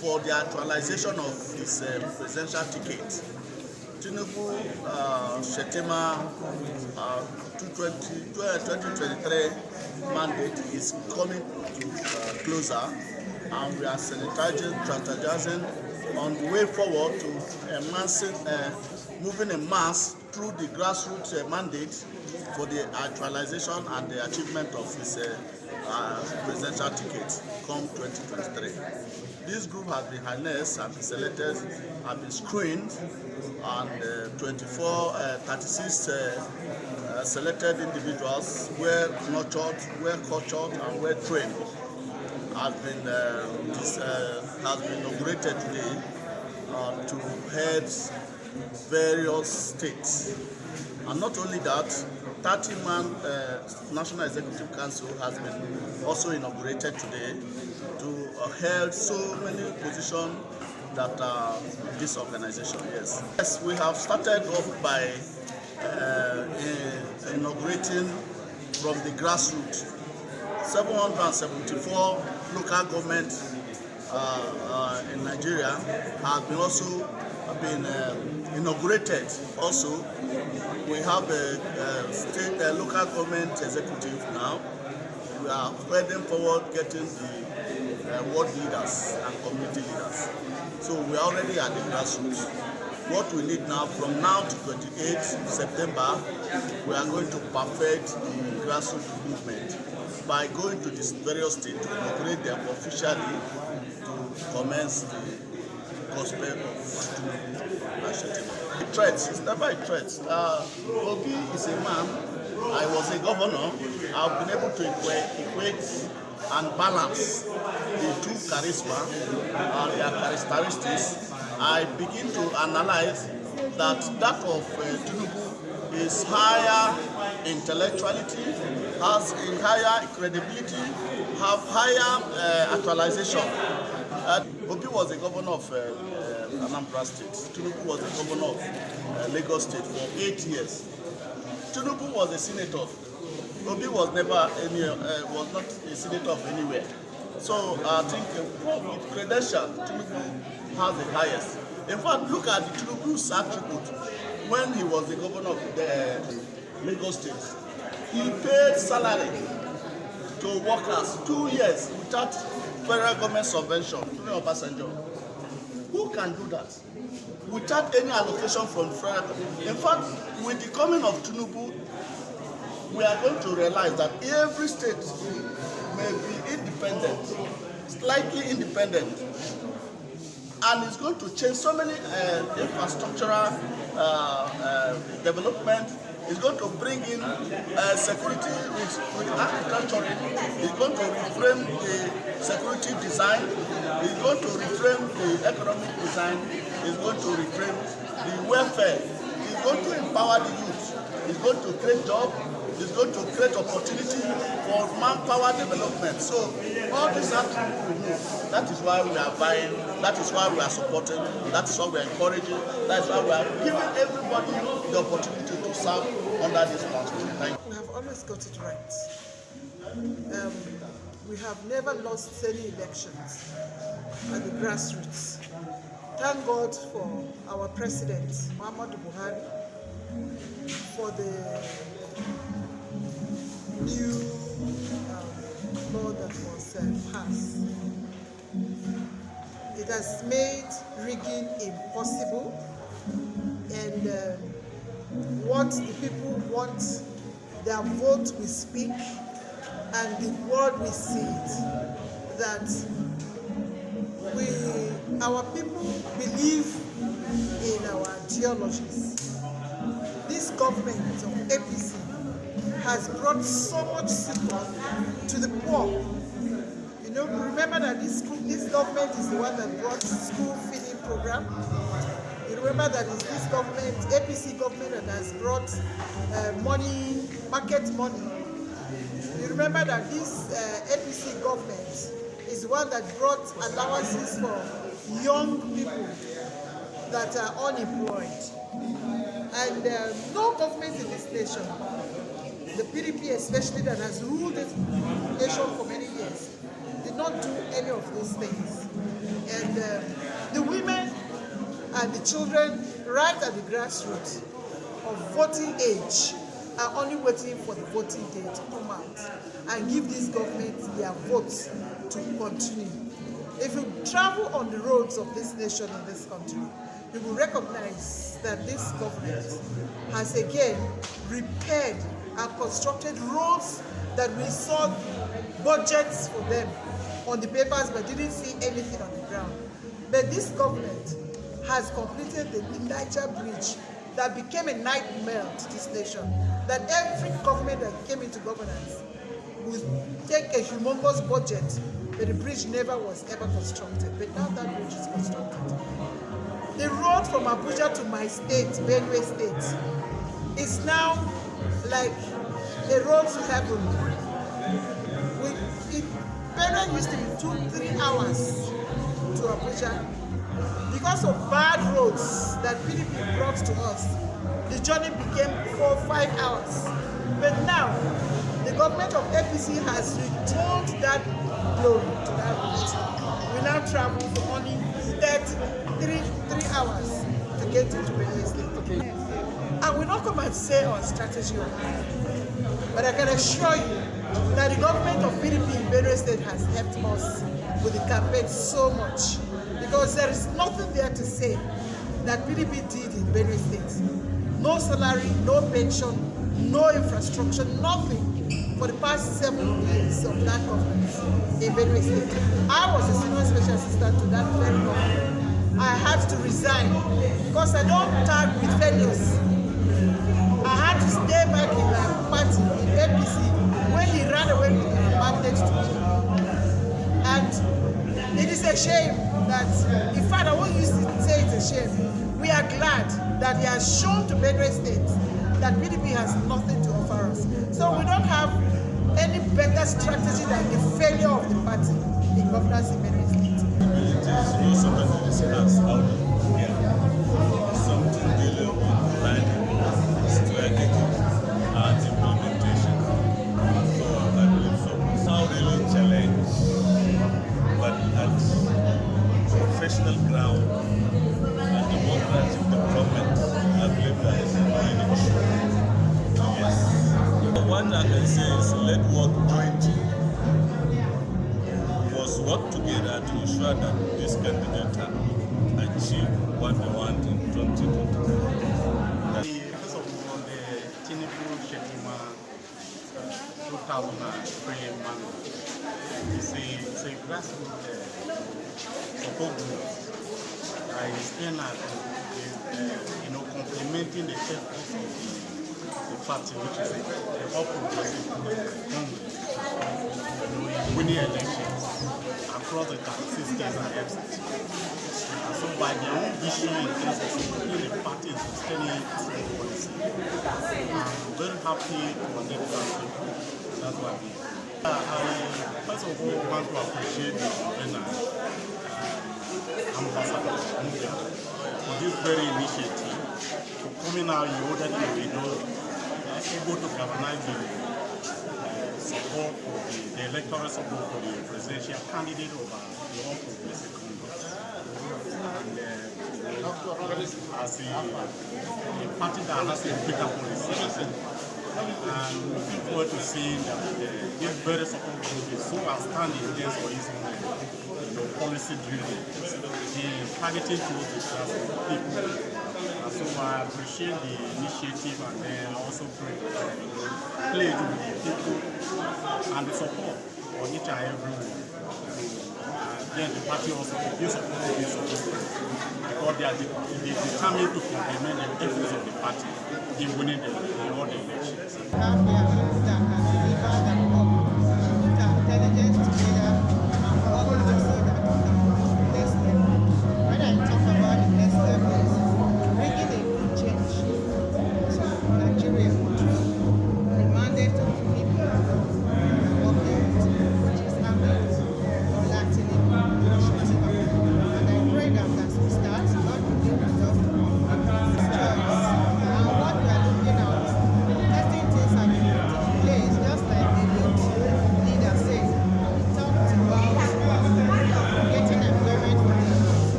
for the actualization of his presidential ticket. Tinubu, Shetima, 2023 mandate is coming to closer, and we are strategizing on the way forward to moving a mass through the grassroots mandate for the actualization and the achievement of his presidential ticket come 2023. This group has been harnessed and been selected, have been screened, and 36 selected individuals, well nurtured, well cultured, and well trained, has been inaugurated today to head various states. And not only that, 30-man National Executive Council has been also inaugurated today to hold so many positions that are in this organization. Yes, we have started off by inaugurating from the grassroots. 774 local governments in Nigeria have been also been inaugurated. Also, we have a state local government executive now. We are heading forward, getting the world leaders and community leaders. So we are already at the grassroots. What we need now, from now to 28 September, we are going to perfect the grassroots movement by going to these various states to inaugurate them officially to commence the gospel of Shetima. Threats, it's never a threat. Obi is a man. I was a governor. I've been able to equate and balance the two charisma and their characteristics. I begin to analyze that of Tinubu is higher intellectuality, has a higher credibility, have higher actualization. Obi was the governor of Anambra State. Tinubu was the governor of Lagos State for 8 years. Tinubu was a senator. Obi was never was not a senator of anywhere. So I think with credential, Tinubu has the highest. In fact, look at the Tinubu's attribute. When he was the governor of the Lagos State, he paid salary to workers 2 years without federal government subvention. Who can do that without any allocation from federal government? In fact, with the coming of Tinubu, we are going to realize that every state may be independent, slightly independent, and it's going to change so many infrastructural development. It's going to bring in security with agriculture. It's going to reframe the security design. It's going to reframe the economic design. It's going to reframe the welfare. It's going to empower the youth. It's going to create jobs. It's going to create opportunity for manpower development. So all these attributes we know. That is why we are buying. That is why we are supporting. That is why we are encouraging. That is why we are giving everybody the opportunity to serve under this constitution. Thank you. We have always got it right. We have never lost any elections at the grassroots. Thank God for our president, Muhammadu Buhari, for the new law that was passed. It has made rigging impossible, and what the people want, their vote will speak, and the world will see it, that our people believe in our ideologies. This government of APC has brought so much support to the poor. You know, remember that this government is the one that brought school feeding program. You remember that it's this government, APC government, that has brought money, market money. You remember that this APC government is the one that brought allowances for young people that are unemployed. And no government in this nation, the PDP especially, that has ruled this nation for many years, did not do any of these things. And the women and the children right at the grassroots of voting age are only waiting for the voting day to come out and give this government their votes to continue. If you travel on the roads of this nation and this country, you will recognize that this government has again repaired and constructed roads that we saw budgets for them on the papers but didn't see anything on the ground. But this government has completed the Niger Bridge that became a nightmare to this nation, that every government that came into governance would take a humongous budget, but the bridge never was ever constructed. But now that bridge is constructed. The road from Abuja to my state, Benue State, is now like a road to heaven. Benue used to be 2-3 hours to Abuja. Because of bad roads that PDP brought to us, the journey became 4-5 hours. But now, the government of APC has returned that glory to that road. We now travel for only 3 hours to get into Benue State. I will not come and say on strategy or not, but I can assure you that the government of PDP in Benue State has helped us with the campaign so much. Because there is nothing there to say that PDP did in Benue State. No salary, no pension, no infrastructure, nothing for the past 7 years of that government in Benue State. I was a senior special assistant to that very government. I had to resign because I don't tag with failures. I had to stay back in my party, in APC, when he ran away with a mandate to me. And it is a shame that, in fact, I won't use to say it's a shame. We are glad that he has shown to Benue State that PDP has nothing to offer us. So we don't have any better strategy than the failure of the party in governance in Benue State. It is not something to discuss out here. Something dealing with planning, strategy, and implementation. So I believe so. How really challenge, but at professional ground and democratic development, I believe that is really issue. Yes. But what I can say is let work jointly. Work together to ensure that this candidate can achieve what they want in 2020. First of all, the Tinubu Shetima 2003 mandate is a grassroots support group that is aimed at complementing the efforts of the party, which is the All Progressive Congress, in winning elections across the 36 states and FCT. And so by their own vision in terms of supporting the party and sustaining its own policy, I'm very happy to connect that people. That's what I mean. I first of all want to appreciate the convener, Ambassador Shetima, for this very initiative, for coming out in order to be able to galvanize the support for the electoral support for the presidential candidate over the All Progressive Congress. And as a party that has a bigger policy, and looking forward to seeing that this very support group is so outstanding in terms of its policy driven, targeting towards the class of people. And so I appreciate the initiative, and then I also pray play with the people and the support for each and every one. Then the party also gives support to this support because they are determined to complement the efforts of the party in winning all the elections. Have their agenda and deliver them up.